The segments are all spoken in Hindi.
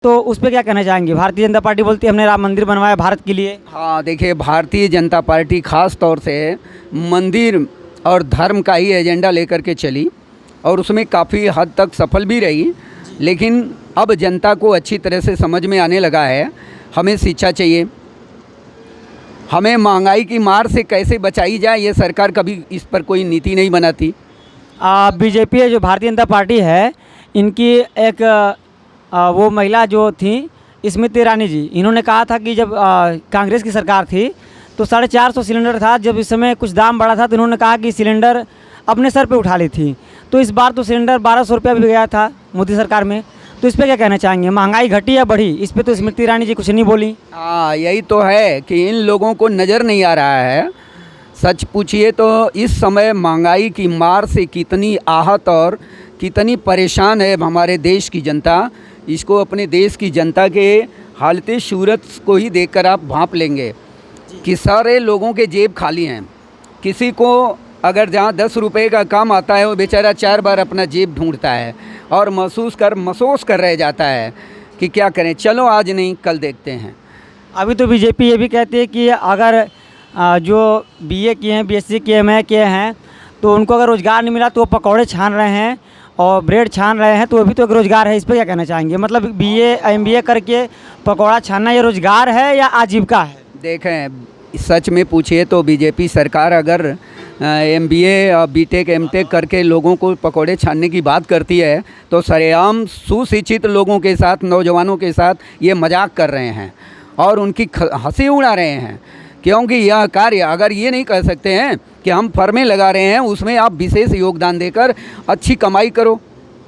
तो उस पर क्या कहना चाहेंगे? भारतीय जनता पार्टी बोलती है हमने राम मंदिर बनवाया भारत के लिए। हाँ, देखिए, भारतीय जनता पार्टी ख़ास तौर से मंदिर और धर्म का ही एजेंडा लेकर के चली और उसमें काफ़ी हद तक सफल भी रही। लेकिन अब जनता को अच्छी तरह से समझ में आने लगा है, हमें शिक्षा चाहिए, हमें महंगाई की मार से कैसे बचाई जाए, ये सरकार कभी इस पर कोई नीति नहीं बनाती। बीजेपी जो भारतीय जनता पार्टी है, इनकी एक वो महिला जो थी स्मृति ईरानी जी, इन्होंने कहा था कि जब कांग्रेस की सरकार थी तो 450 सिलेंडर था। जब इस समय कुछ दाम बढ़ा था तो इन्होंने कहा कि सिलेंडर अपने सर पे उठा ली थी। तो इस बार तो सिलेंडर 1200 रुपया भी गया था मोदी सरकार में। तो इस पर क्या कहना चाहेंगे? महंगाई घटी या बढ़ी? इस पर तो स्मृति ईरानी जी कुछ नहीं बोली। हाँ, यही तो है कि इन लोगों को नज़र नहीं आ रहा है। सच पूछिए तो इस समय महंगाई की मार से कितनी आहत और कितनी परेशान है हमारे देश की जनता। इसको अपने देश की जनता के हालत सूरत को ही देखकर आप भांप लेंगे कि सारे लोगों के जेब खाली हैं। किसी को अगर जहाँ 10 रुपये का काम आता है वो बेचारा 4 बार अपना जेब ढूंढता है और महसूस कर रह जाता है कि क्या करें, चलो आज नहीं कल देखते हैं। अभी तो बीजेपी ये भी कहती है कि अगर जो बीए किए हैं, बीएससी किए, एमए किए हैं, तो उनको अगर रोज़गार नहीं मिला तो वो पकौड़े छान रहे हैं और ब्रेड छान रहे हैं, तो वो भी तो एक रोज़गार है। इस पर क्या कहना चाहेंगे? मतलब बीए एमबीए करके पकौड़ा छानना ये रोज़गार है या आजीविका है? देखें, सच में पूछिए तो बीजेपी सरकार अगर एमबीए और बीटेक एमटेक करके लोगों को पकौड़े छानने की बात करती है तो सरेआम सुशिक्षित लोगों के साथ, नौजवानों के साथ ये मजाक कर रहे हैं और उनकी हंसी उड़ा रहे हैं। क्योंकि यह कार्य अगर ये नहीं कर सकते हैं कि हम फर्में लगा रहे हैं, उसमें आप विशेष योगदान देकर अच्छी कमाई करो।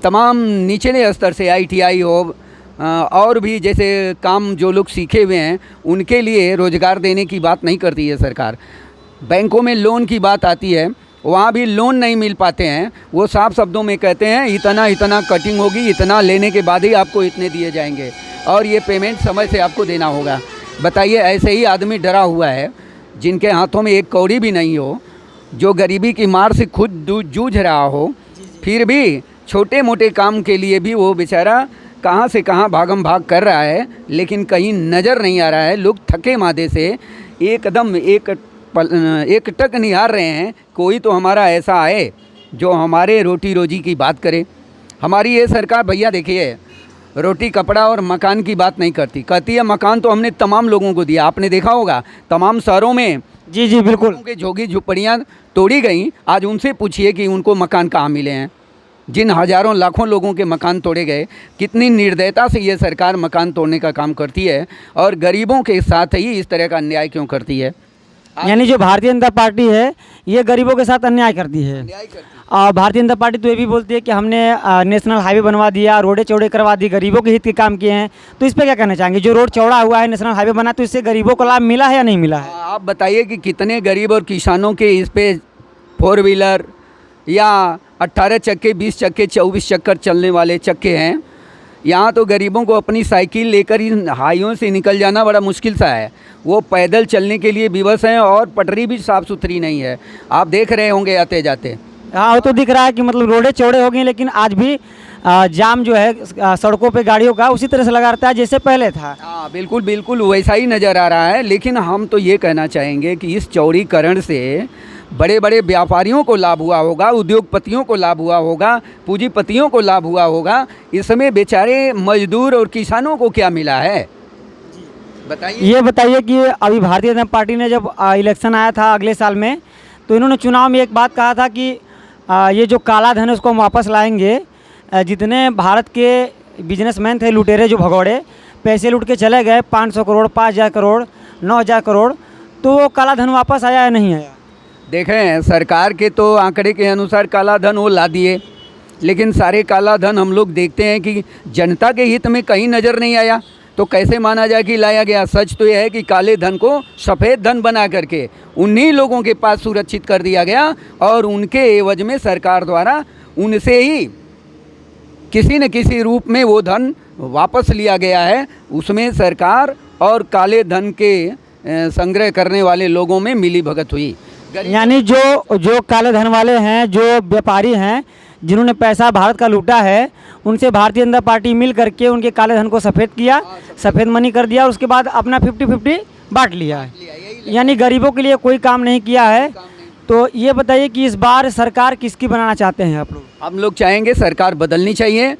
तमाम निचले स्तर से आईटीआई हो और भी जैसे काम जो लोग सीखे हुए हैं उनके लिए रोज़गार देने की बात नहीं करती है सरकार। बैंकों में लोन की बात आती है, वहाँ भी लोन नहीं मिल पाते हैं। वो साफ शब्दों में कहते हैं इतना इतना कटिंग होगी, इतना लेने के बाद ही आपको इतने दिए जाएंगे और ये पेमेंट समय से आपको देना होगा। बताइए, ऐसे ही आदमी डरा हुआ है जिनके हाथों में एक कौड़ी भी नहीं हो, जो गरीबी की मार से खुद जूझ रहा हो, फिर भी छोटे मोटे काम के लिए भी वो बेचारा कहाँ से कहाँ भागम भाग कर रहा है, लेकिन कहीं नज़र नहीं आ रहा है। लोग थके मादे से एकदम एक टक निहार रहे हैं, कोई तो हमारा ऐसा आए जो हमारे रोटी रोजी की बात करे। हमारी ये सरकार भैया देखिए, रोटी कपड़ा और मकान की बात नहीं करती, कहती है मकान तो हमने तमाम लोगों को दिया। आपने देखा होगा तमाम शहरों में जी बिल्कुल के झोगी झुपड़ियाँ तोड़ी गई। आज उनसे पूछिए कि उनको मकान कहाँ मिले हैं। जिन हज़ारों लाखों लोगों के मकान तोड़े गए, कितनी निर्दयता से ये सरकार मकान तोड़ने का काम करती है और गरीबों के साथ ही इस तरह का अन्याय क्यों करती है? यानी जो भारतीय जनता पार्टी है ये गरीबों के साथ अन्याय करती है। और भारतीय जनता पार्टी तो ये भी बोलती है कि हमने नेशनल हाईवे बनवा दिया, रोडे चौड़े करवा दी, गरीबों के हित के काम किए हैं। तो इस पर क्या कहना चाहेंगे? जो रोड चौड़ा हुआ है, नेशनल हाईवे बना, तो इससे गरीबों को लाभ मिला है या नहीं मिला है? आप बताइए कि कितने गरीब और किसानों के इस पे 4 व्हीलर या 18 चक्के, 20 चक्के, 24 चक्कर चलने वाले चक्के हैं। यहाँ तो गरीबों को अपनी साइकिल लेकर इन हाइयों से निकल जाना बड़ा मुश्किल सा है। वो पैदल चलने के लिए विवश हैं और पटरी भी साफ़ सुथरी नहीं है। आप देख रहे होंगे आते जाते। हाँ, वो तो दिख रहा है कि मतलब रोडे चौड़े हो गए, लेकिन आज भी जाम जो है सड़कों पे गाड़ियों का उसी तरह से लगा रहता है जैसे पहले था। हाँ, बिल्कुल बिल्कुल वैसा ही नज़र आ रहा है। लेकिन हम तो ये कहना चाहेंगे कि इस चौड़ीकरण से बड़े बड़े व्यापारियों को लाभ हुआ होगा, उद्योगपतियों को लाभ हुआ होगा, पूंजीपतियों को लाभ हुआ होगा। इसमें बेचारे मजदूर और किसानों को क्या मिला है? बताइए। ये बताइए कि अभी भारतीय जनता पार्टी ने जब इलेक्शन आया था अगले साल में, तो इन्होंने चुनाव में एक बात कहा था कि ये जो काला धन है उसको हम वापस लाएंगे। जितने भारत के बिजनेसमैन थे, लुटेरे जो भगौड़े पैसे लूट के चले गए, 500 करोड़, 5000 करोड़, 9000 करोड़, तो वो काला धन वापस आया या नहीं आया? देखें, सरकार के तो आंकड़े के अनुसार काला धन वो ला दिए, लेकिन सारे काला धन हम लोग देखते हैं कि जनता के हित में कहीं नज़र नहीं आया। तो कैसे माना जाए कि लाया गया? सच तो यह है कि काले धन को सफ़ेद धन बना करके उन्हीं लोगों के पास सुरक्षित कर दिया गया और उनके एवज में सरकार द्वारा उनसे ही किसी न किसी रूप में वो धन वापस लिया गया है। उसमें सरकार और काले धन के संग्रह करने वाले लोगों में मिली भगत हुई। यानी जो काले धन वाले हैं, जो व्यापारी हैं, जिन्होंने पैसा भारत का लूटा है, उनसे भारतीय जनता पार्टी मिल करके उनके काले धन को सफ़ेद किया, सफ़ेद मनी कर दिया और उसके बाद अपना 50-50 बांट लिया है, यानी गरीबों के लिए कोई काम नहीं किया है। तो ये बताइए कि इस बार सरकार किसकी बनाना चाहते हैं आप लोग? हम लोग चाहेंगे सरकार बदलनी चाहिए।